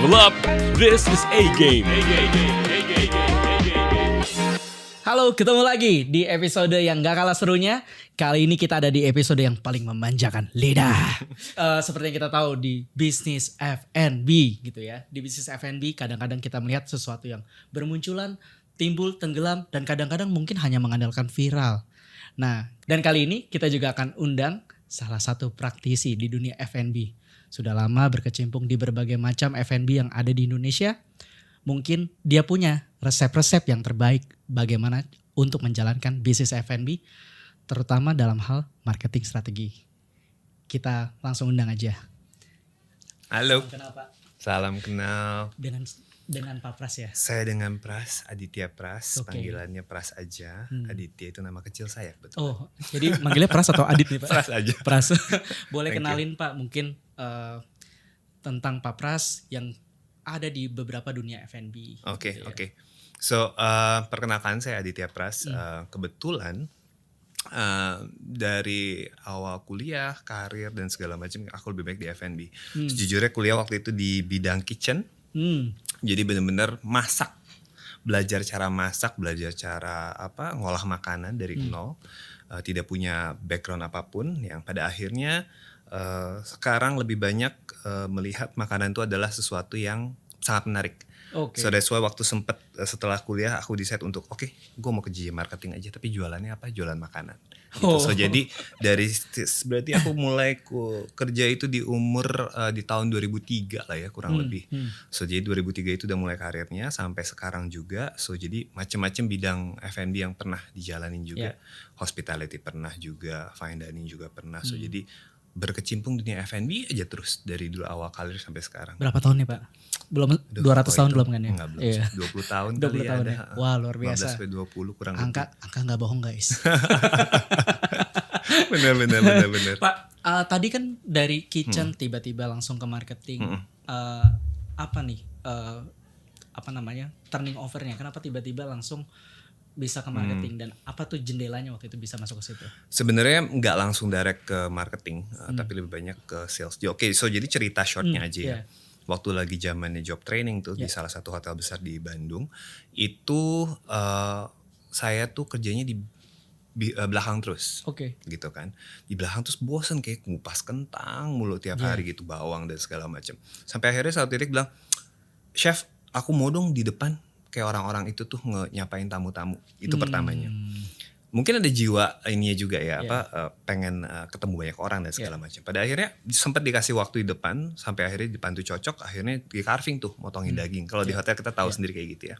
Level up, this is A-Game. Halo, ketemu lagi di episode yang gak kalah serunya. Kali ini kita ada di episode yang paling memanjakan lidah. Seperti yang kita tahu di bisnis F&B gitu ya. Di bisnis F&B kadang-kadang kita melihat sesuatu yang bermunculan, timbul, tenggelam, dan kadang-kadang mungkin hanya mengandalkan viral. Nah, dan kali ini kita juga akan undang salah satu praktisi di dunia F&B. Sudah lama berkecimpung di berbagai macam F&B yang ada di Indonesia. Mungkin dia punya resep-resep yang terbaik bagaimana untuk menjalankan bisnis F&B, terutama dalam hal marketing strategi. Kita langsung undang aja. Halo. Salam kenal Pak. Salam kenal. Dengan Pak Pras ya. Saya dengan Pras, Aditya Pras, Oke. panggilannya Pras aja. Aditya itu nama kecil saya, betul. Oh, jadi manggilnya Pras atau Adit nih Pak? Pras aja. Pras. Boleh Thank kenalin Pak mungkin tentang Pak Pras yang ada di beberapa dunia F&B. Oke, gitu ya. oke. So, perkenalkan saya Aditya Pras. Kebetulan dari awal kuliah, karir dan segala macam aku lebih baik di F&B. Sejujurnya kuliah waktu itu di bidang kitchen. Jadi benar-benar masak. Belajar cara masak, belajar cara ngolah makanan dari nol. Tidak punya background apapun yang pada akhirnya sekarang lebih banyak melihat makanan itu adalah sesuatu yang sangat menarik. Oke. So that's why waktu sempet setelah kuliah aku decide untuk gue mau ke marketing aja tapi jualannya apa? Jualan makanan. Gitu. Oh. So jadi berarti aku mulai kerja itu di umur di tahun 2003 lah ya kurang lebih. So jadi 2003 itu udah mulai karirnya sampai sekarang juga. So jadi macam-macam bidang F&B yang pernah dijalanin juga. Hospitality pernah juga, fine dining juga pernah. So jadi berkecimpung dunia F&B aja terus dari dulu awal karir sampai sekarang. Berapa tahun nih Pak? Belum 200 tahun belum kan ya? Enggak, belum. Iya. 20 tahun 20 kali tahun ada. ya. Wah, luar biasa. 15 sampai 20 kurang Angka nggak bohong guys. lebih. bener. Pak, tadi kan dari kitchen tiba-tiba langsung ke marketing. Apa nih? Turning overnya? Kenapa tiba-tiba langsung bisa ke marketing dan apa tuh jendelanya waktu itu bisa masuk ke situ? Sebenarnya nggak langsung direct ke marketing, tapi lebih banyak ke sales. Oke, so jadi cerita shortnya aja ya. Waktu lagi zamannya job training tuh di salah satu hotel besar di Bandung, itu saya tuh kerjanya di belakang terus. Oke. Gitu kan. Di belakang terus bosen kayak ngupas kentang mulu tiap hari gitu, bawang dan segala macam. Sampai akhirnya satu titik bilang, "Chef, aku mau dong di depan kayak orang-orang itu tuh nyapain tamu-tamu." Itu pertamanya. Mungkin ada jiwa ininya juga ya, pengen ketemu banyak orang dan segala macam. Pada akhirnya sempat dikasih waktu di depan sampai akhirnya dibantu cocok, akhirnya di carving tuh, motongin daging. Kalau di hotel kita tahu sendiri kayak gitu ya.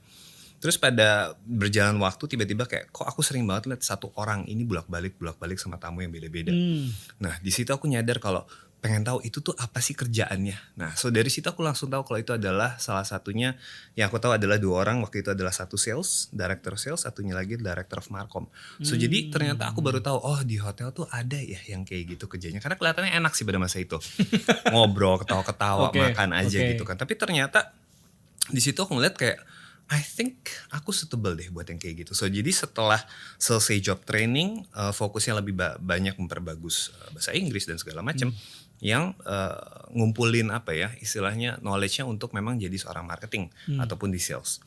Terus pada berjalan waktu tiba-tiba kayak kok aku sering banget lihat satu orang ini bolak-balik sama tamu yang beda-beda. Nah, di situ aku nyadar kalau pengen tahu itu tuh apa sih kerjaannya. Nah, so dari situ aku langsung tahu kalau itu adalah salah satunya yang aku tahu adalah dua orang. Waktu itu adalah satu sales, director sales, satunya lagi director of markom. So jadi ternyata aku baru tahu, oh di hotel tuh ada ya yang kayak gitu kerjanya. Karena kelihatannya enak sih pada masa itu. Ngobrol, ketawa-ketawa, makan aja gitu kan. Tapi ternyata di situ aku ngeliat kayak I think aku suitable deh buat yang kayak gitu. So jadi setelah selesai job training, fokusnya lebih banyak memperbagus bahasa Inggris dan segala macam, yang ngumpulin istilahnya knowledge-nya untuk memang jadi seorang marketing ataupun di sales.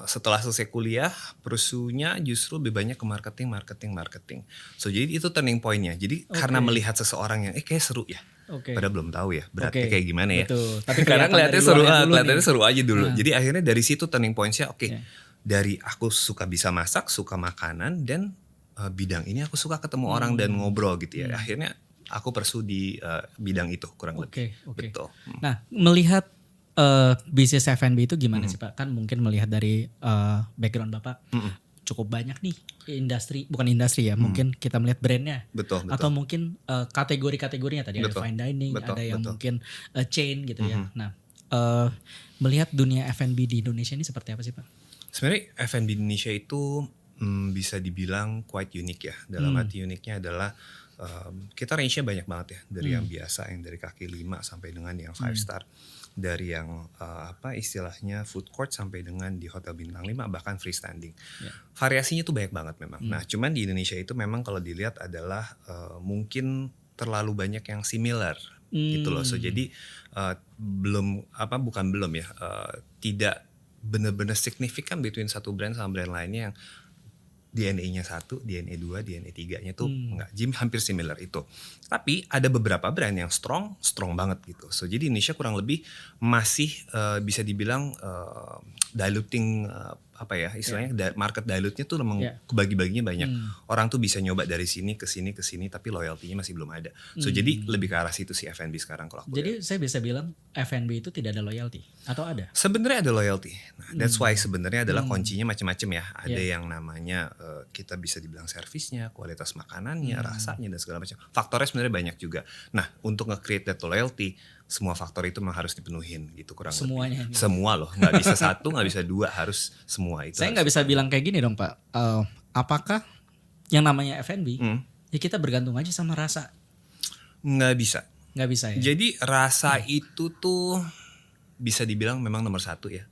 Setelah selesai kuliah, pursunya justru lebih banyak ke marketing. So jadi itu turning point-nya. Jadi karena melihat seseorang yang kayak seru ya. Padahal belum tahu ya beratnya kayak gimana ya. Betul. Tapi karena kelihatannya seru aja dulu. Nah. Jadi akhirnya dari situ turning point-nya dari aku suka bisa masak, suka makanan dan bidang ini aku suka ketemu orang dan ngobrol gitu ya. Akhirnya aku pursue di bidang itu kurang lebih. Betul. Nah, melihat bisnis F&B itu gimana sih Pak? Kan mungkin melihat dari background Bapak cukup banyak nih bukan industri ya, mungkin kita melihat brandnya. Betul. Atau mungkin kategori-kategorinya tadi ada fine dining, ada yang mungkin chain gitu ya. Nah, melihat dunia F&B di Indonesia ini seperti apa sih Pak? Sebenarnya F&B Indonesia itu bisa dibilang quite unique ya. Dalam arti uniknya adalah kita range-nya banyak banget ya. Dari yang biasa, yang dari kaki 5 sampai dengan yang 5 star. Dari yang istilahnya food court sampai dengan di hotel bintang 5 bahkan freestanding. Variasinya tuh banyak banget memang. Nah cuman di Indonesia itu memang kalau dilihat adalah mungkin terlalu banyak yang similar gitu loh. So jadi tidak benar-benar signifikan between satu brand sama brand lainnya yang DNA-nya satu, DNA 2, DNA 3-nya tuh enggak. Jadi hampir similar itu. Tapi ada beberapa brand yang strong banget gitu. So jadi Indonesia kurang lebih masih bisa dibilang diluting istilahnya market dilute-nya tuh memang kebagi-baginya banyak. Orang tuh bisa nyoba dari sini ke sini tapi loyalty-nya masih belum ada. So jadi lebih ke arah situ sih F&B sekarang kalau aku Jadi saya bisa bilang F&B itu tidak ada loyalty atau ada? Sebenarnya ada loyalty. Nah, that's why sebenarnya adalah kuncinya macam-macam ya. Ada yang namanya kita bisa dibilang servisnya, kualitas makanannya, rasanya dan segala macam. Faktornya sebenarnya banyak juga. Nah, untuk nge-create that loyalty, semua faktor itu memang harus dipenuhin gitu kurang Semuanya lebih. nih. Semua loh, nggak bisa satu, nggak bisa dua, harus semua itu. Saya nggak bisa bilang kayak gini dong Pak. Apakah yang namanya F&B ya kita bergantung aja sama rasa? Nggak bisa. Nggak bisa ya. Jadi rasa itu tuh bisa dibilang memang nomor satu ya.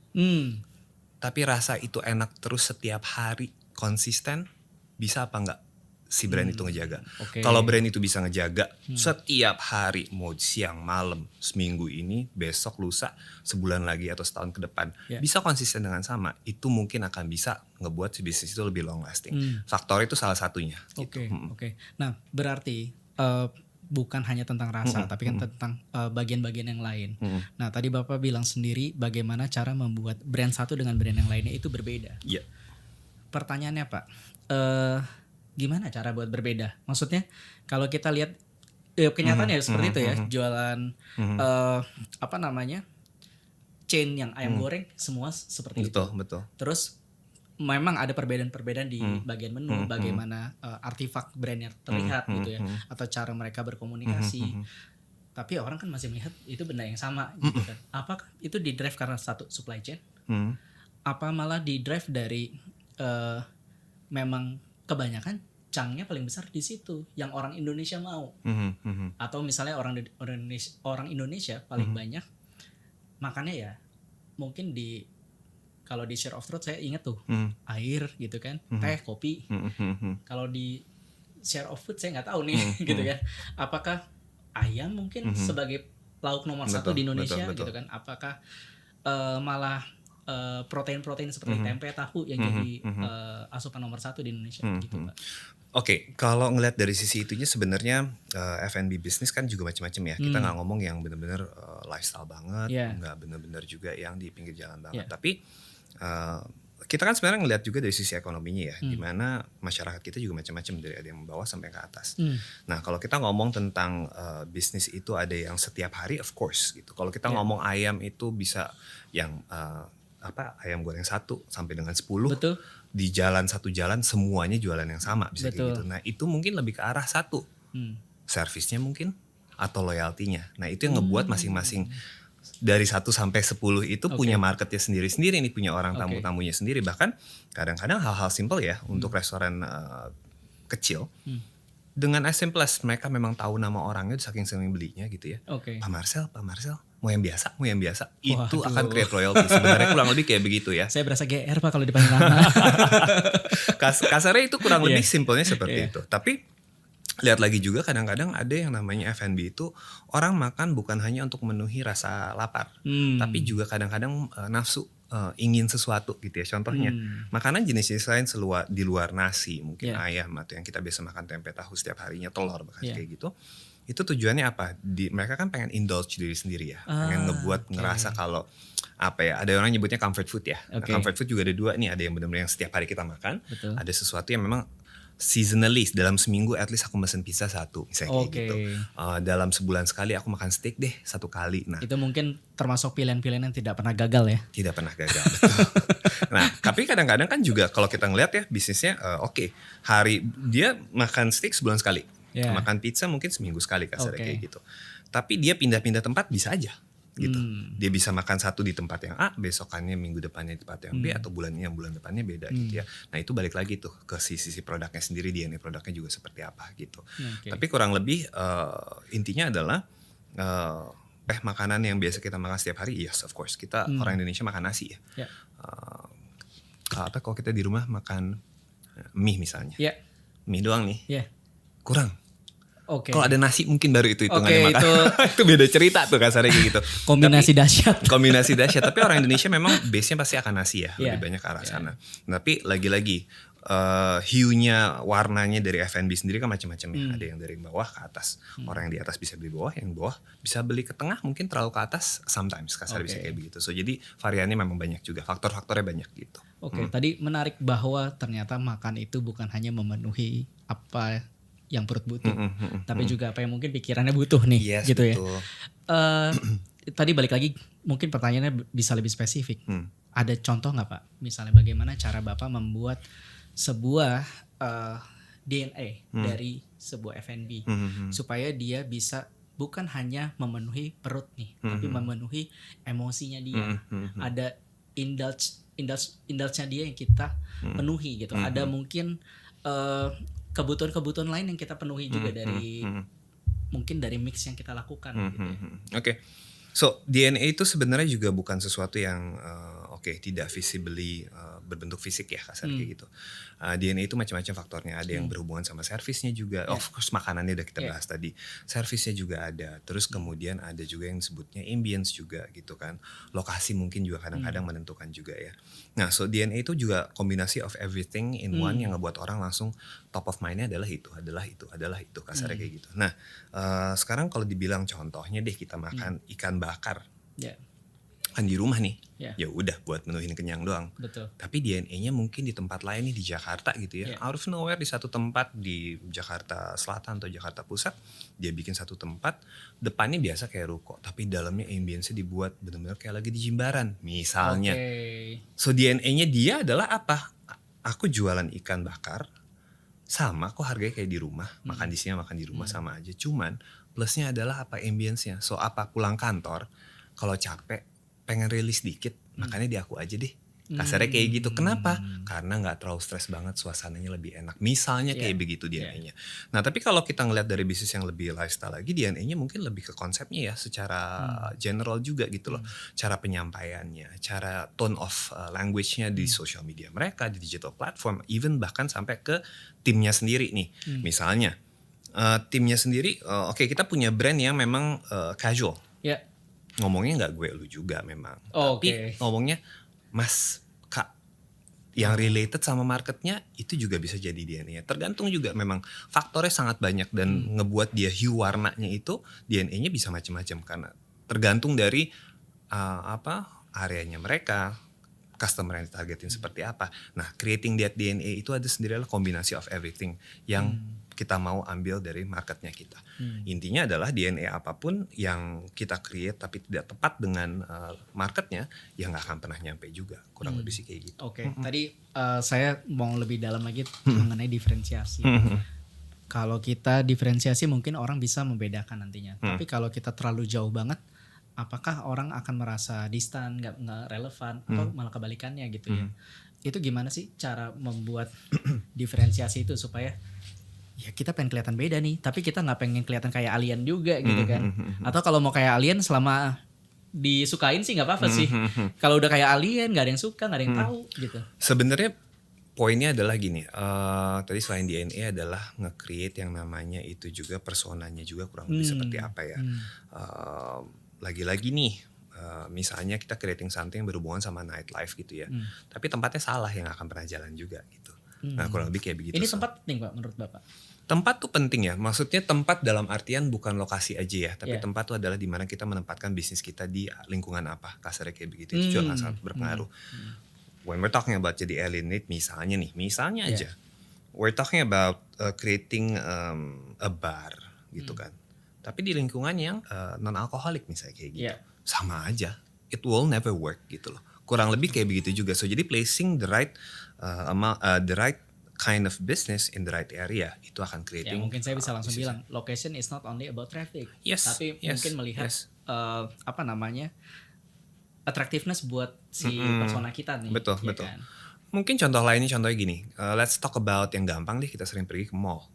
Tapi rasa itu enak terus setiap hari konsisten, bisa apa enggak si brand itu ngejaga. Okay. Kalau brand itu bisa ngejaga setiap hari, mau siang, malam, seminggu ini, besok, lusa, sebulan lagi atau setahun ke depan, bisa konsisten dengan sama, itu mungkin akan bisa ngebuat si bisnis itu lebih long lasting. Faktor itu salah satunya. Oke. Nah, berarti bukan hanya tentang rasa, tapi kan tentang bagian-bagian yang lain. Nah, tadi Bapak bilang sendiri bagaimana cara membuat brand satu dengan brand yang lainnya itu berbeda. Iya. Pertanyaannya Pak, gimana cara buat berbeda? Maksudnya kalau kita lihat kenyataannya seperti itu ya, jualan chain yang ayam goreng semua seperti itu. Betul. Terus memang ada perbedaan-perbedaan di bagian menu, bagaimana artifak brandnya terlihat gitu ya, atau cara mereka berkomunikasi. Tapi orang kan masih melihat itu benda yang sama gitu kan. Apakah itu di drive karena satu supply chain? Apa malah di drive dari memang kebanyakan cangnya paling besar di situ yang orang Indonesia mau, atau misalnya orang Indonesia paling banyak makannya ya mungkin kalau di share of throat saya ingat tuh air gitu kan, teh, kopi. Kalau di share of food saya nggak tahu nih gitu kan, apakah ayam mungkin sebagai lauk nomor satu di Indonesia gitu kan, apakah malah protein-protein seperti tempe, tahu yang jadi asupan nomor satu di Indonesia gitu Pak. Oke, kalau ngelihat dari sisi itunya sebenarnya F&B bisnis kan juga macam-macam ya. Kita nggak ngomong yang benar-benar lifestyle banget, nggak benar-benar juga yang di pinggir jalan banget. Tapi kita kan sebenarnya ngelihat juga dari sisi ekonominya ya, dimana masyarakat kita juga macam-macam dari ada yang bawah sampai ke atas. Nah, kalau kita ngomong tentang bisnis itu ada yang setiap hari, of course gitu. Kalau kita ngomong ayam itu bisa yang ayam goreng 1 sampai dengan 10. Betul. Di satu jalan semuanya jualan yang sama bisa kayak gitu. Nah, itu mungkin lebih ke arah satu. Servisnya mungkin atau loyaltinya. Nah, itu yang ngebuat masing-masing dari 1 sampai 10 itu punya marketnya sendiri-sendiri nih, punya orang tamu-tamunya sendiri. Bahkan kadang-kadang hal-hal simple ya untuk restoran kecil. Dengan as simple as mereka memang tahu nama orangnya saking sering belinya gitu ya. Pak Marcel, mau yang biasa. Itu akan create loyalty. Sebenarnya kurang lebih kayak begitu ya. Saya berasa GR Pak kalau dipanggil nama. Kasarnya itu kurang lebih simpelnya seperti itu. Tapi lihat lagi juga kadang-kadang ada yang namanya F&B itu orang makan bukan hanya untuk memenuhi rasa lapar, tapi juga kadang-kadang nafsu, ingin sesuatu gitu ya. Contohnya makanan jenis-jenis lain di luar nasi, mungkin ayam atau yang kita biasa makan tempe tahu setiap harinya, telur bahkan kayak gitu. Itu tujuannya apa? Mereka kan pengen indulge diri sendiri ya, pengen ngebuat ngerasa kalau ada orang nyebutnya comfort food ya. Nah, comfort food juga ada dua nih, ada yang benar-benar yang setiap hari kita makan, ada sesuatu yang memang seasonally dalam seminggu at least aku mesen pizza 1 misalnya kayak gitu. Dalam sebulan sekali aku makan steak deh 1 kali. Nah, itu mungkin termasuk pilihan-pilihan yang tidak pernah gagal ya. Tidak pernah gagal. Betul. Nah, tapi kadang-kadang kan juga kalau kita ngeliat ya bisnisnya hari dia makan steak sebulan sekali. Makan pizza mungkin seminggu sekali kasarnya kayak gitu. Tapi dia pindah-pindah tempat bisa aja gitu. Dia bisa makan satu di tempat yang A, besokannya minggu depannya di tempat yang B, atau bulan depannya beda gitu ya. Nah, itu balik lagi tuh ke sisi produknya sendiri, DNA produknya juga seperti apa gitu. Tapi kurang lebih intinya adalah makanan yang biasa kita makan setiap hari, yes of course. Kita orang Indonesia makan nasi ya. Kalau kita di rumah makan mie misalnya. Mie doang nih. Kurang. Oke. Kalau ada nasi mungkin baru itu hitungannya Oke, makan. Itu beda cerita tuh kasarnya kayak gitu. Kombinasi dahsyat. Kombinasi dahsyat. Tapi orang Indonesia memang base-nya pasti akan nasi ya, Iya. lebih banyak ke arah sana. Tapi lagi-lagi hue-nya, warnanya dari F&B sendiri kan macam-macam ya. Ada yang dari bawah ke atas. Orang yang di atas bisa beli bawah, yang bawah bisa beli ke tengah, mungkin terlalu ke atas sometimes kasar bisa kayak begitu. So jadi variannya memang banyak juga, faktor-faktornya banyak gitu. Oke, tadi menarik bahwa ternyata makan itu bukan hanya memenuhi apa yang perut butuh, tapi juga apa yang mungkin pikirannya butuh nih, Yes, gitu betul. ya. Tadi balik lagi, mungkin pertanyaannya bisa lebih spesifik. Ada contoh nggak Pak? Misalnya bagaimana cara Bapak membuat sebuah DNA dari sebuah F&B supaya dia bisa bukan hanya memenuhi perut nih, tapi memenuhi emosinya dia. Ada indulge-nya dia yang kita penuhi gitu. Ada mungkin kebutuhan-kebutuhan lain yang kita penuhi juga dari mungkin dari mix yang kita lakukan gitu ya. Oke. So DNA itu sebenarnya juga bukan sesuatu yang tidak visibly berbentuk fisik ya kasar kayak gitu. DNA itu macam-macam faktornya. Ada yang berhubungan sama servisnya juga. Of course makanannya udah kita bahas tadi. Servisnya juga ada. Terus kemudian ada juga yang disebutnya ambience juga gitu kan. Lokasi mungkin juga kadang-kadang menentukan juga ya. Nah so DNA itu juga kombinasi of everything in one yang ngebuat orang langsung top of mind-nya adalah itu kasarnya kayak gitu. Nah sekarang kalau dibilang contohnya deh kita makan ikan bakar. Kan di rumah nih, ya udah buat menuhin kenyang doang. Betul. Tapi DNA-nya mungkin di tempat lain nih di Jakarta gitu ya. Out of nowhere di satu tempat di Jakarta Selatan atau Jakarta Pusat, dia bikin satu tempat, depannya biasa kayak ruko, tapi dalamnya ambience-nya dibuat benar-benar kayak lagi di Jimbaran, misalnya. So DNA-nya dia adalah apa? Aku jualan ikan bakar, sama kok harganya kayak di rumah, makan di sini makan di rumah sama aja. Cuman plusnya adalah apa ambience-nya. So apa pulang kantor, kalau capek pengen rilis dikit, makanya di aku aja deh. Kasarnya kayak gitu. Kenapa? Karena gak terlalu stres banget, suasananya lebih enak. Misalnya kayak begitu DNA-nya. Nah tapi kalau kita ngeliat dari bisnis yang lebih lifestyle lagi, DNA-nya mungkin lebih ke konsepnya ya, secara general juga gitu loh. Cara penyampaiannya, cara tone of language-nya di social media mereka, di digital platform, even bahkan sampai ke timnya sendiri nih. Misalnya, timnya sendiri, kita punya brand yang memang casual. Ngomongnya gak gue lu juga memang. Tapi ngomongnya mas, kak. Yang related sama marketnya itu juga bisa jadi DNA-nya. Tergantung juga memang faktornya sangat banyak. Dan ngebuat dia hue warnanya itu DNA-nya bisa macam-macam. Karena tergantung dari areanya mereka. Customer yang ditargetin seperti apa. Nah creating that DNA itu ada sendiri adalah kombinasi of everything. Yang kita mau ambil dari marketnya kita. Intinya adalah DNA apapun yang kita create tapi tidak tepat dengan marketnya, ya nggak akan pernah nyampe juga. Kurang lebih sih kayak gitu. Tadi saya mau lebih dalam lagi mengenai diferensiasi. Kalau kita diferensiasi mungkin orang bisa membedakan nantinya. Tapi kalau kita terlalu jauh banget, apakah orang akan merasa distan, nggak relevan, atau malah kebalikannya gitu ya. Itu gimana sih cara membuat diferensiasi itu supaya ya kita pengen kelihatan beda nih, tapi kita nggak pengen kelihatan kayak alien juga gitu kan. Atau kalau mau kayak alien selama disukain sih nggak apa-apa sih. Kalau udah kayak alien nggak ada yang suka, nggak ada yang tahu gitu. Sebenarnya poinnya adalah gini, tadi selain DNA adalah nge-create yang namanya itu juga personanya juga kurang lebih seperti apa ya. Lagi-lagi nih, misalnya kita creating something yang berhubungan sama nightlife gitu ya. Tapi tempatnya salah yang akan pernah jalan juga gitu. Nah kurang lebih kayak begitu. Ini tempat penting Pak menurut Bapak? Tempat tuh penting ya, maksudnya tempat dalam artian bukan lokasi aja ya, tapi tempat tuh adalah dimana kita menempatkan bisnis kita di lingkungan apa, kasarnya kayak begitu, itu juga sangat berpengaruh. When we're talking about jadi alienate misalnya aja, we're talking about creating a bar gitu kan, tapi di lingkungan yang non-alkoholik misalnya kayak gitu, sama aja, it will never work gitu loh, kurang lebih kayak begitu juga. So jadi placing the right kind of business in the right area itu akan creating. Ya mungkin saya bisa langsung bilang location is not only about traffic, tapi mungkin melihat attractiveness buat si persona kita nih. Betul. Kan? Mungkin contohnya gini, let's talk about yang gampang deh, kita sering pergi ke mall.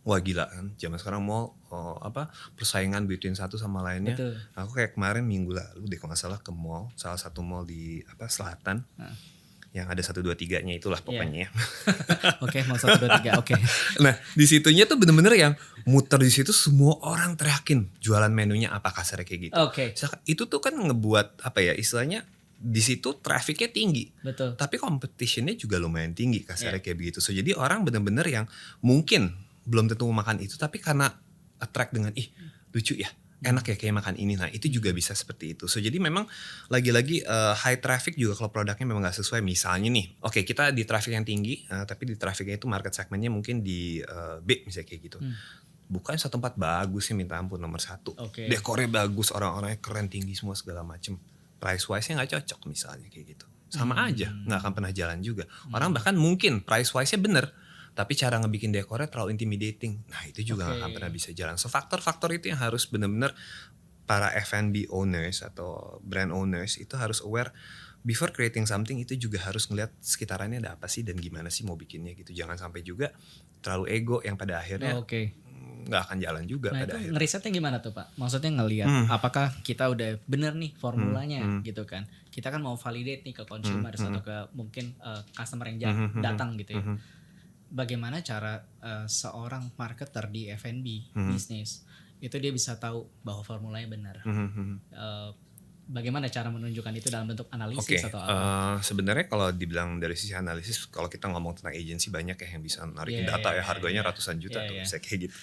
Wah gila kan, zaman sekarang mall persaingan between satu sama lainnya. Betul. Aku kayak kemarin minggu lalu deh kalau nggak salah ke mall, salah satu mall di selatan. Yang ada 1, 2, 3-nya itulah pokoknya ya. Oke, mau 1, 2, 3. Oke. Nah di situnya tuh bener-bener yang muter di situ semua orang teriakin jualan menunya apa kasarnya kayak gitu. Oke. Itu tuh kan ngebuat apa ya istilahnya di situ trafficnya tinggi. Betul. Tapi competitionnya juga lumayan tinggi kasarnya kayak begitu. So jadi orang bener-bener yang mungkin belum tentu mau makan itu tapi karena attract dengan lucu ya. Enak ya kayak makan ini. Nah itu juga bisa seperti itu. So jadi memang lagi-lagi high traffic juga kalau produknya memang gak sesuai. Misalnya nih, oke kita di traffic yang tinggi, tapi di trafficnya itu market segmentnya mungkin di B misalnya kayak gitu. Bukan satu tempat bagus sih minta ampun nomor 1. Oke. Dekornya bagus, orang-orangnya keren, tinggi semua segala macem. Price wise-nya gak cocok misalnya kayak gitu. Sama aja, gak akan pernah jalan juga. Orang bahkan mungkin price wise-nya bener. Tapi cara ngebikin dekornya terlalu intimidating. Nah itu juga gak akan pernah bisa jalan. So faktor-faktor itu yang harus benar-benar para F&B owners atau brand owners itu harus aware. Before creating something itu juga harus ngeliat sekitarannya ada apa sih dan gimana sih mau bikinnya gitu. Jangan sampai juga terlalu ego yang pada akhirnya gak akan jalan juga. Nah pada itu akhirnya. ngerisetnya gimana tuh Pak? Maksudnya ngelihat apakah kita udah bener nih formulanya gitu kan. Kita kan mau validate nih ke consumers atau ke mungkin customer yang datang gitu ya. Bagaimana cara seorang marketer di F&B bisnis itu dia bisa tahu bahwa formulanya benar. Bagaimana cara menunjukkan itu dalam bentuk analisis atau apa? Sebenarnya kalau dibilang dari sisi analisis, kalau kita ngomong tentang agency banyak ya yang bisa narikin data harganya ratusan juta tuh bisa kayak gitu.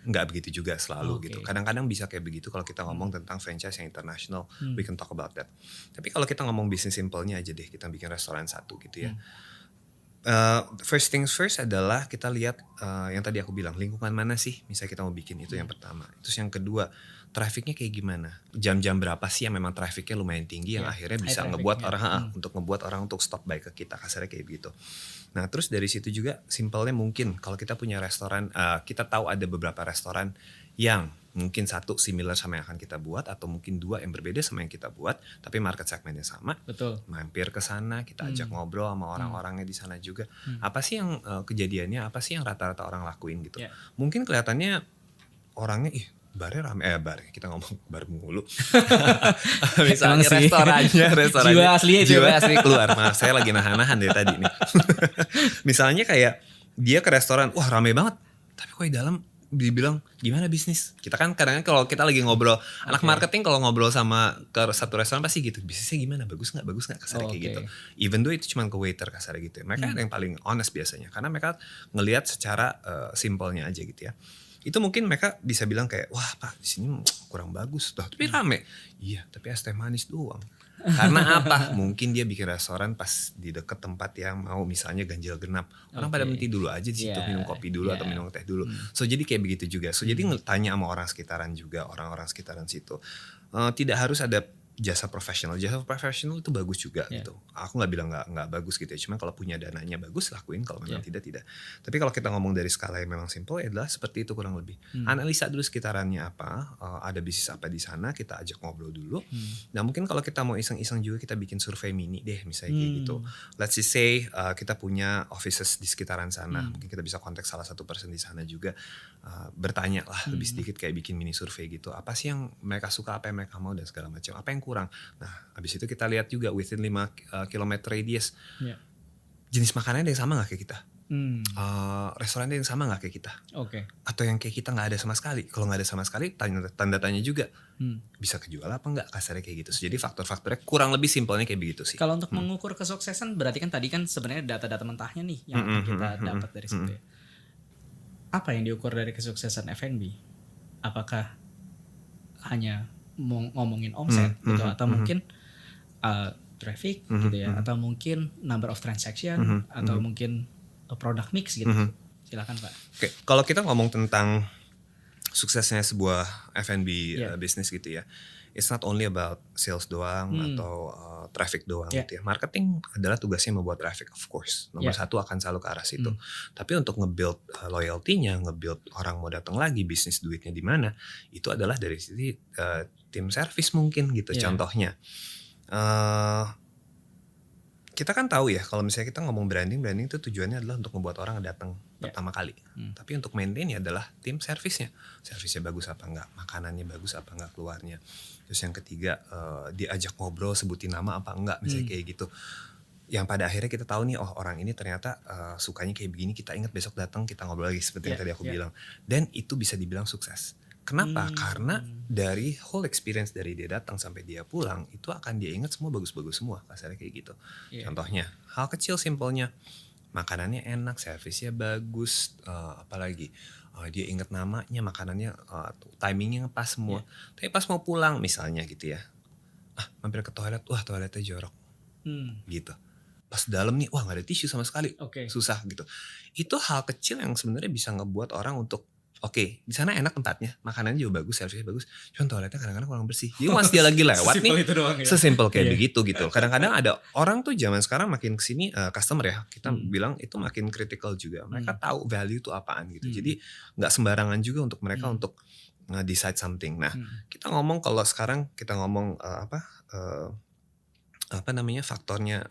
Nggak begitu juga selalu gitu. Kadang-kadang bisa kayak begitu kalau kita ngomong tentang franchise yang international, we can talk about that. Tapi kalau kita ngomong bisnis simpelnya aja deh, kita bikin restoran satu gitu ya. First things first adalah kita lihat yang tadi aku bilang lingkungan mana sih misalnya kita mau bikin itu yang pertama. Terus yang kedua trafficnya kayak gimana, jam-jam berapa sih yang memang trafficnya lumayan tinggi yang akhirnya bisa ngebuat orang ngebuat orang untuk stop by ke kita kasarnya kayak gitu. Nah terus dari situ juga simpelnya mungkin kalau kita punya restoran, kita tahu ada beberapa restoran yang mungkin satu similar sama yang akan kita buat atau mungkin dua yang berbeda sama yang kita buat tapi market segmentnya sama. Betul. Mampir ke sana kita ajak ngobrol sama orang-orangnya di sana juga. Apa sih yang kejadiannya, apa sih yang rata-rata orang lakuin gitu. Mungkin kelihatannya orangnya barnya rame, kita ngomong bar mulu. Misalnya restorannya jiwa asli keluar. Maaf saya lagi nahan-nahan dari tadi nih. Misalnya kayak dia ke restoran, wah rame banget. Tapi kok di dalam dibilang gimana bisnis? Kita kan kadang-kadang kalau kita lagi ngobrol, anak marketing kalau ngobrol sama ke satu restoran pasti gitu, bisnisnya gimana? Bagus nggak kasarnya kayak gitu. Even though itu cuma ke waiter kasarnya gitu ya. Mereka ada yang paling honest biasanya karena mereka ngelihat secara simpelnya aja gitu ya. Itu mungkin mereka bisa bilang kayak, wah Pak di sini kurang bagus, tapi rame. Iya, tapi es teh manis doang. Karena apa? Mungkin dia bikin restoran pas di deket tempat yang mau misalnya ganjil genap. Orang pada berhenti dulu aja di situ minum kopi dulu atau minum teh dulu. So jadi kayak begitu juga. So jadi tanya sama orang sekitaran juga, orang-orang sekitaran situ. Tidak harus ada jasa profesional itu bagus juga gitu. Aku nggak bilang nggak bagus gitu ya. Cuman kalau punya dananya bagus lakuin, kalau memang tidak. Tapi kalau kita ngomong dari skala yang memang simple adalah seperti itu kurang lebih. Analisa dulu sekitarannya apa, ada bisnis apa di sana, kita ajak ngobrol dulu. Nah mungkin kalau kita mau iseng-iseng juga kita bikin survei mini deh misalnya kayak gitu. Let's just say kita punya offices di sekitaran sana, mungkin kita bisa kontak salah satu person di sana juga. Bertanya lah lebih sedikit kayak bikin mini survei gitu. Apa sih yang mereka suka, apa yang mereka mau dan segala macam. Apa yang kurang. Nah habis itu kita lihat juga within 5 km radius. Jenis makanannya ada yang sama gak kayak kita? Restorannya yang sama gak kayak kita? Atau yang kayak kita gak ada sama sekali? Kalau gak ada sama sekali tanda tanya juga. Bisa kejual apa enggak kasarnya kayak gitu. Jadi faktor-faktornya kurang lebih simpelnya kayak begitu sih. Kalau untuk mengukur kesuksesan berarti kan tadi kan sebenarnya data-data mentahnya nih yang akan kita dapat dari situ ya. Apa yang diukur dari kesuksesan F&B? Apakah hanya ngomongin omset gitu atau mungkin traffic gitu ya atau mungkin number of transaction atau mungkin product mix gitu. Silakan Pak. Oke, kalau kita ngomong tentang suksesnya sebuah F&B bisnis gitu ya. It's not only about sales doang atau traffic doang gitu ya. Marketing adalah tugasnya membuat traffic of course. Nomor satu akan selalu ke arah situ. Tapi untuk nge-build loyalty-nya, nge-build orang mau datang lagi, bisnis duitnya di mana, itu adalah dari sisi tim service mungkin gitu contohnya. Kita kan tahu ya kalau misalnya kita ngomong branding itu tujuannya adalah untuk membuat orang datang pertama kali. Tapi untuk maintain ya adalah tim servisnya. Servisnya bagus apa enggak, makanannya bagus apa enggak keluarnya. Terus yang ketiga diajak ngobrol, sebutin nama apa enggak misalnya kayak gitu. yang pada akhirnya kita tahu nih, oh orang ini ternyata sukanya kayak begini, kita ingat besok datang kita ngobrol lagi seperti yang tadi aku bilang. Dan itu bisa dibilang sukses. Kenapa? Karena dari whole experience dari dia datang sampai dia pulang itu akan dia ingat semua bagus-bagus semua, kasarnya kayak gitu. Contohnya hal kecil simpelnya, makanannya enak, servisnya bagus, apalagi dia ingat namanya, makanannya timingnya pas semua. Tapi pas mau pulang misalnya gitu ya, mampir ke toilet, wah toiletnya jorok, gitu. Pas dalam nih, wah gak ada tisu sama sekali, susah gitu. Itu hal kecil yang sebenarnya bisa ngebuat orang untuk oke, di sana enak tempatnya, makanannya juga bagus, servisnya bagus, cuman toiletnya kadang-kadang kurang bersih. Jadi once dia lagi lewat nih, sesimpel kayak begitu gitu. Kadang-kadang ada orang tuh zaman sekarang makin kesini customer ya, kita bilang itu makin critical juga. Mereka tahu value itu apaan gitu. Jadi nggak sembarangan juga untuk mereka untuk decide something. Nah, kita ngomong kalau sekarang kita ngomong apa namanya faktornya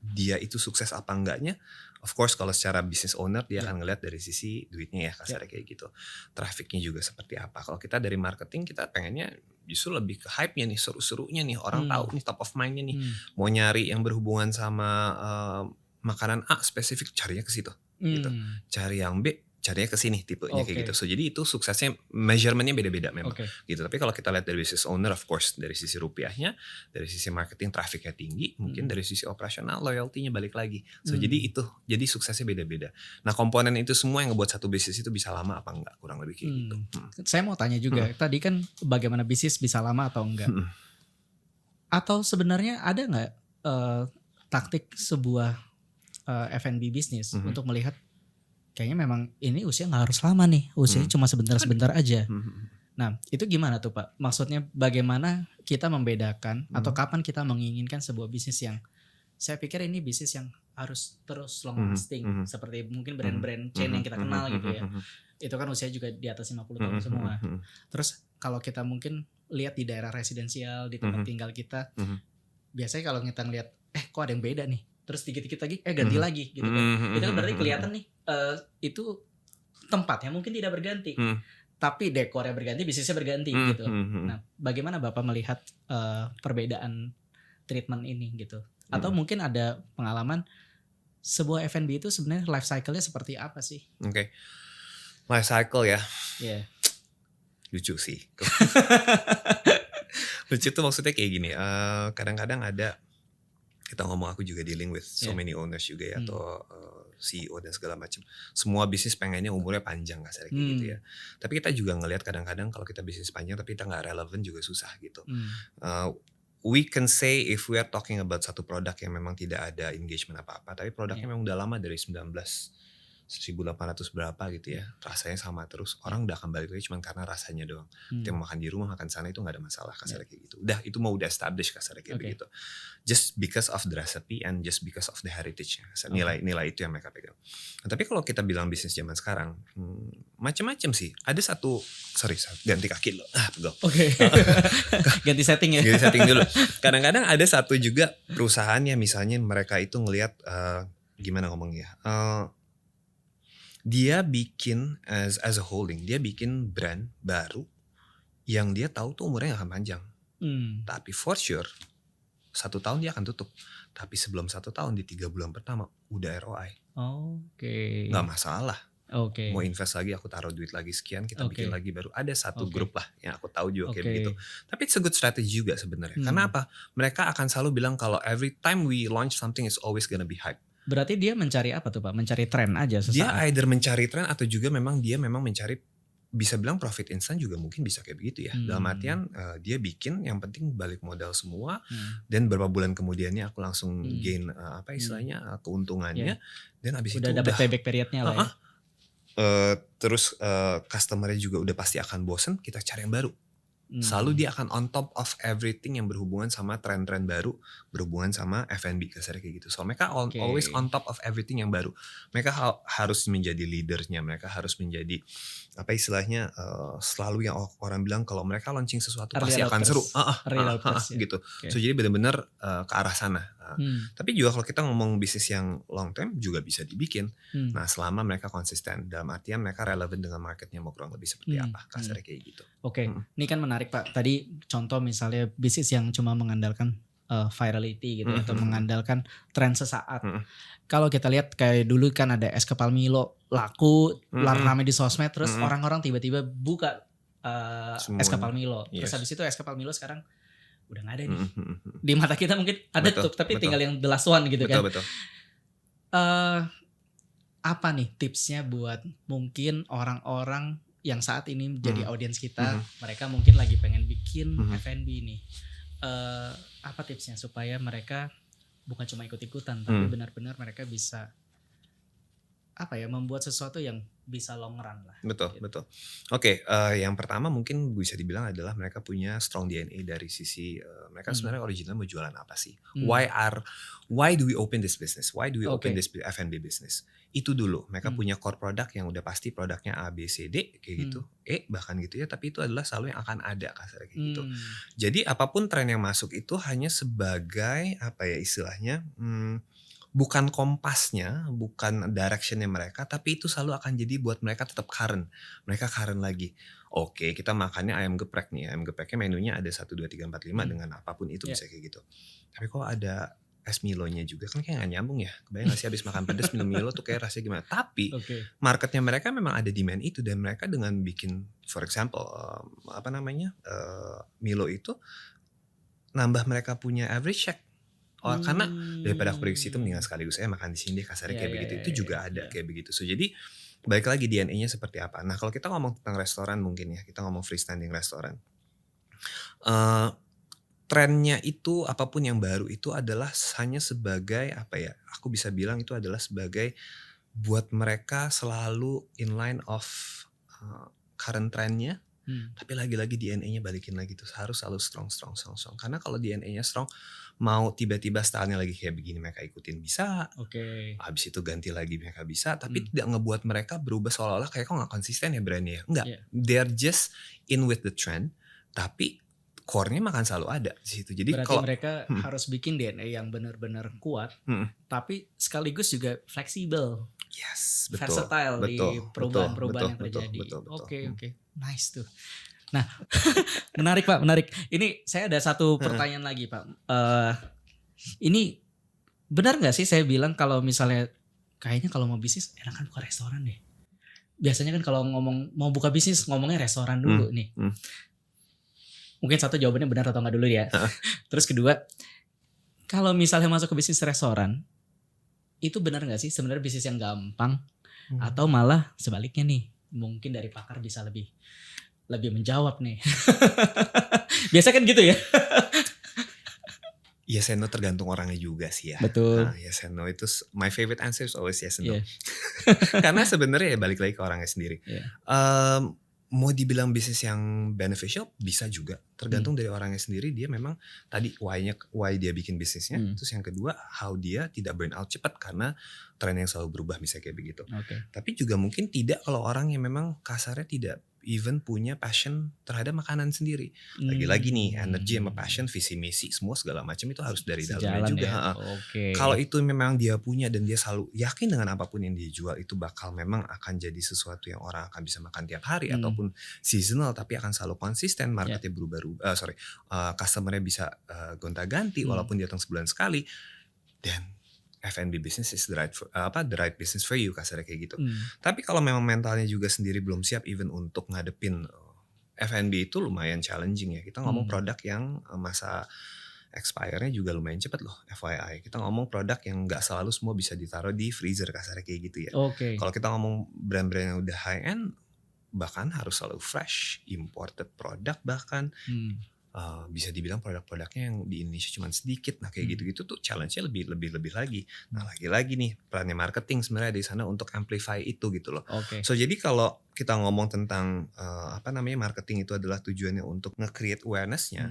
dia itu sukses apa enggaknya. Of course kalau secara business owner dia akan ngelihat dari sisi duitnya ya, kasarnya kayak gitu. Trafficnya juga seperti apa. Kalau kita dari marketing kita pengennya justru lebih ke hype-nya nih, seru-serunya nih. Orang tahu nih, top of mind-nya nih. Mau nyari yang berhubungan sama makanan A spesifik, carinya ke situ gitu. Cari yang B, carinya ke sini tipenya kayak gitu. So jadi itu suksesnya measurement-nya beda-beda memang gitu. Tapi kalau kita lihat dari business owner, of course dari sisi rupiahnya, dari sisi marketing trafficnya tinggi, mungkin dari sisi operasional loyalty-nya balik lagi. So jadi suksesnya beda-beda. Nah komponen itu semua yang ngebuat satu bisnis itu bisa lama apa enggak, kurang lebih kayak gitu. Saya mau tanya juga, tadi kan bagaimana bisnis bisa lama atau enggak? Atau sebenarnya ada nggak taktik sebuah F&B bisnis untuk melihat kayaknya memang ini usia nggak harus lama nih, usianya cuma sebentar-sebentar aja. Nah itu gimana tuh Pak? Maksudnya bagaimana kita membedakan atau kapan kita menginginkan sebuah bisnis yang saya pikir ini bisnis yang harus terus long lasting, seperti mungkin brand-brand chain yang kita kenal gitu ya. Itu kan usia juga di atas 50 tahun semua. Terus kalau kita mungkin lihat di daerah residensial, di tempat tinggal kita, biasanya kalau kita ngelihat kok ada yang beda nih, terus dikit-dikit lagi ganti lagi gitu kan. Itu kan berarti kelihatan nih itu tempatnya mungkin tidak berganti, tapi dekornya berganti, bisnisnya berganti gitu. Nah, bagaimana Bapak melihat perbedaan treatment ini gitu? Atau mungkin ada pengalaman sebuah F&B itu sebenarnya life cycle-nya seperti apa sih? Oke. Life cycle ya. Iya. Lucu sih. Lucu tuh maksudnya kayak gini. Kadang-kadang ada, kita ngomong aku juga dealing with so many owners juga ya, atau CEO dan segala macam. Semua bisnis pengennya umurnya panjang kasarnya kayak gitu ya. Tapi kita juga ngelihat kadang-kadang kalau kita bisnis panjang tapi kita nggak relevan juga susah gitu. We can say if we are talking about satu produk yang memang tidak ada engagement apa-apa, tapi produknya memang udah lama dari 1800 berapa gitu ya, rasanya sama terus, orang udah akan balik lagi cuma karena rasanya doang. Kita mau makan di rumah, makan sana itu gak ada masalah kasarnya kayak gitu. Udah itu mau udah established kasarnya kayak begitu. Just because of the recipe and just because of the heritage, nilai itu yang mereka pegang. Nah, tapi kalau kita bilang bisnis zaman sekarang, macam-macam sih. Ada satu, ganti kaki loh. Pegel. Ganti setting ya. Ganti setting dulu. Kadang-kadang ada satu juga perusahaannya, misalnya mereka itu ngelihat gimana ngomongnya. Dia bikin as a holding, dia bikin brand baru yang dia tahu tuh umurnya gak akan panjang. Tapi for sure 1 tahun dia akan tutup. Tapi sebelum 1 tahun di 3 bulan pertama udah ROI. Gak masalah. Mau invest lagi, aku taruh duit lagi sekian, kita bikin lagi baru. Ada satu grup lah yang aku tahu juga kayak begitu. Tapi it's a good strategy juga sebenarnya. Karena apa? Mereka akan selalu bilang kalau every time we launch something is always gonna be hype. Berarti dia mencari apa tuh Pak? Mencari tren aja sesaat? Dia either mencari tren atau juga memang mencari, bisa bilang profit instan juga mungkin bisa kayak begitu ya. Dalam artian dia bikin yang penting balik modal semua, dan beberapa bulan kemudiannya aku langsung gain keuntungannya, dan abis udah itu dapat payback periodnya lah ya. Terus customernya juga udah pasti akan bosen, kita cari yang baru. Selalu dia akan on top of everything yang berhubungan sama tren-tren baru, berhubungan sama F&B kasarnya kayak gitu. So mereka always on top of everything yang baru. Mereka harus menjadi leadernya, mereka harus menjadi apa istilahnya, selalu yang orang bilang kalau mereka launching sesuatu pasti akan seru. Gitu. So jadi benar-benar ke arah sana. Tapi juga kalau kita ngomong bisnis yang long term juga bisa dibikin. Nah selama mereka konsisten, dalam artian mereka relevan dengan marketnya mau kurang lebih seperti apa, kasarnya kayak gitu. Ini kan menarik Pak. Tadi contoh misalnya bisnis yang cuma mengandalkan virality gitu atau mengandalkan tren sesaat. Mm-mm. Kalau kita lihat kayak dulu kan ada es kepal Milo laku, rame di sosmed, terus orang-orang tiba-tiba buka es kepal Milo. Terus Yes. habis itu es kepal Milo sekarang udah nggak ada nih. Mm-mm. Di mata kita mungkin ada Betul, tuh, tapi betul. tinggal yang the last one gitu kan. Betul. Apa nih tipsnya buat mungkin orang-orang yang saat ini menjadi audiens kita, mereka mungkin lagi pengen bikin F&B nih. Apa tipsnya supaya mereka bukan cuma ikut-ikutan, tapi benar-benar mereka bisa membuat sesuatu yang bisa long run lah. Betul. Oke, yang pertama mungkin bisa dibilang adalah mereka punya strong DNA dari sisi mereka sebenarnya original mau jualan apa sih? Why do we open this business? Why do we open this F&B business? Itu dulu. Mereka punya core product yang udah pasti produknya A, B, C, D kayak gitu. Bahkan gitu ya, tapi itu adalah selalu yang akan ada kasarnya kayak gitu. Jadi apapun tren yang masuk itu hanya sebagai istilahnya bukan kompasnya, bukan directionnya mereka, tapi itu selalu akan jadi buat mereka tetap current. Mereka current lagi. Oke, kita makannya ayam geprek nih. Ayam gepreknya menunya ada 1, 2, 3, 4, 5 dengan apapun itu bisa kayak gitu. Tapi kok ada es Milonya juga kan kayak gak nyambung ya. Kebayang gak sih habis makan pedas minum Milo tuh kayak rasanya gimana. Tapi marketnya mereka memang ada demand itu. Dan mereka dengan bikin for example Milo itu nambah mereka punya average check. Karena daripada aku prediksi itu mendingan sekaligus makan di sini deh kasarnya kayak begitu. Itu juga ada kayak begitu. So jadi balik lagi DNA-nya seperti apa. Nah kalau kita ngomong tentang restoran mungkin ya. Kita ngomong freestanding restoran. Trennya itu apapun yang baru itu adalah hanya sebagai aku bisa bilang itu adalah sebagai buat mereka selalu in line of current trendnya. Tapi lagi-lagi DNA-nya balikin lagi tuh harus selalu strong. Karena kalau DNA-nya strong, mau tiba-tiba stylenya lagi kayak begini mereka ikutin bisa. Habis itu ganti lagi mereka bisa, tapi tidak ngebuat mereka berubah seolah-olah kayak kok nggak konsisten ya brandnya. Enggak, they're just in with the trend, tapi core-nya makan selalu ada di situ. Jadi berarti kalau mereka harus bikin DNA yang benar-benar kuat, tapi sekaligus juga fleksibel. Yes, versatile di perubahan-perubahan yang terjadi. Oke. Nice tuh. Nah, menarik Pak, menarik. Ini saya ada satu pertanyaan lagi Pak. Ini benar nggak sih saya bilang kalau misalnya kayaknya kalau mau bisnis enakan buka restoran deh. Biasanya kan kalau ngomong mau buka bisnis ngomongnya restoran dulu nih. Mungkin satu jawabannya benar atau enggak dulu ya. Terus kedua, kalau misalnya masuk ke bisnis restoran, itu benar nggak sih sebenarnya bisnis yang gampang atau malah sebaliknya nih? Mungkin dari pakar bisa lebih menjawab nih. Biasa kan gitu ya. Yes and no tergantung orangnya juga sih ya. Betul. Yes and no itu my favorite answer is always yes and no. Karena sebenarnya balik lagi ke orangnya sendiri. Mau dibilang bisnis yang beneficial bisa juga tergantung dari orangnya sendiri. Dia memang tadi why dia bikin bisnisnya. Terus yang kedua how dia tidak burn out cepat karena tren yang selalu berubah misalnya kayak begitu. Tapi juga mungkin tidak kalau orang yang memang kasarnya tidak even punya passion terhadap makanan sendiri. Lagi-lagi nih energi sama passion, visi misi semua segala macam itu harus dari dalamnya juga. Kalau itu memang dia punya dan dia selalu yakin dengan apapun yang dia jual itu bakal memang akan jadi sesuatu yang orang akan bisa makan tiap hari ataupun seasonal tapi akan selalu konsisten, marketnya berubah-ubah, customernya bisa gonta-ganti walaupun dia datang sebulan sekali, dan F&B business is the right business for you kasarnya kayak gitu. Tapi kalau memang mentalnya juga sendiri belum siap even untuk ngadepin F&B itu lumayan challenging ya. Kita ngomong produk yang masa expire-nya juga lumayan cepat loh, FYI. Kita ngomong produk yang nggak selalu semua bisa ditaruh di freezer kasarnya kayak gitu ya. Kalau kita ngomong brand-brand yang udah high end, bahkan harus selalu fresh, imported produk bahkan. Bisa dibilang produk-produknya yang di Indonesia cuma sedikit. Nah kayak gitu-gitu tuh challenge-nya lebih lagi. Nah lagi-lagi nih perannya marketing sebenarnya di sana untuk amplify itu gitu loh. So jadi kalau kita ngomong tentang marketing itu adalah tujuannya untuk nge-create awareness-nya,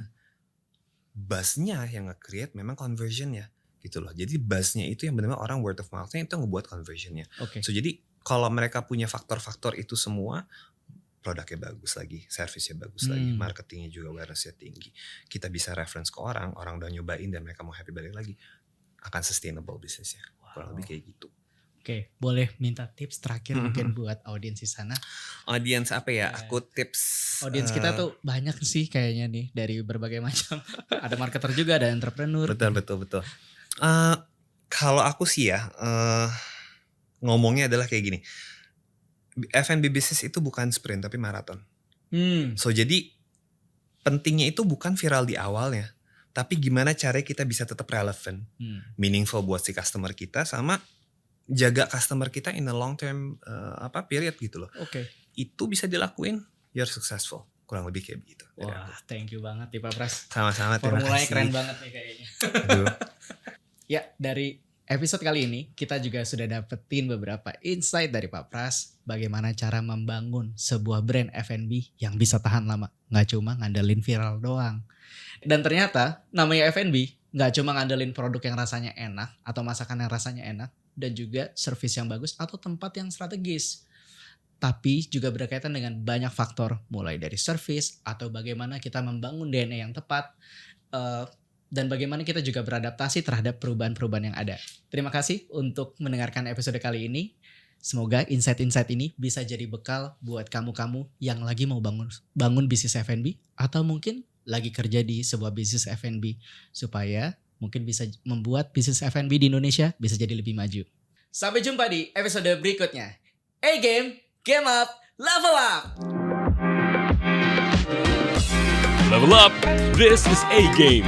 buzz-nya yang nge-create memang conversion-nya gitu loh. Jadi buzz-nya itu yang benar-benar orang word of mouth-nya itu ngebuat conversion-nya. So jadi kalau mereka punya faktor-faktor itu semua, produknya bagus lagi, servisnya bagus lagi, marketingnya juga awareness-nya tinggi. Kita bisa reference ke orang udah nyobain dan mereka mau happy balik lagi, akan sustainable bisnisnya. Kurang lebih kayak gitu. Oke, boleh minta tips terakhir mungkin buat audiens di sana. Audiens apa ya? Aku tips. Audiens kita tuh banyak sih kayaknya nih dari berbagai macam. Ada marketer juga, ada entrepreneur. Betul. Kalau aku sih ya ngomongnya adalah kayak gini. F&B business itu bukan sprint tapi maraton. So jadi pentingnya itu bukan viral di awalnya, tapi gimana caranya kita bisa tetap relevan, meaningful buat si customer kita, sama jaga customer kita in a long term period gitu loh. Oke. Itu bisa dilakuin, you're successful. Kurang lebih kayak begitu. Wah, thank you banget nih Pak Pras. Sama-sama, terima Formulanya kasih. keren banget nih kayaknya. Ya, dari episode kali ini kita juga sudah dapetin beberapa insight dari Pak Pras bagaimana cara membangun sebuah brand F&B yang bisa tahan lama, nggak cuma ngandelin viral doang. Dan ternyata namanya F&B nggak cuma ngandelin produk yang rasanya enak atau masakan yang rasanya enak dan juga service yang bagus atau tempat yang strategis. Tapi juga berkaitan dengan banyak faktor, mulai dari service atau bagaimana kita membangun DNA yang tepat, dan bagaimana kita juga beradaptasi terhadap perubahan-perubahan yang ada. Terima kasih untuk mendengarkan episode kali ini. Semoga insight-insight ini bisa jadi bekal buat kamu-kamu yang lagi mau bangun bisnis F&B atau mungkin lagi kerja di sebuah bisnis F&B supaya mungkin bisa membuat bisnis F&B di Indonesia bisa jadi lebih maju. Sampai jumpa di episode berikutnya. A-Game, Game Up, Level Up! Level up. This is A Game.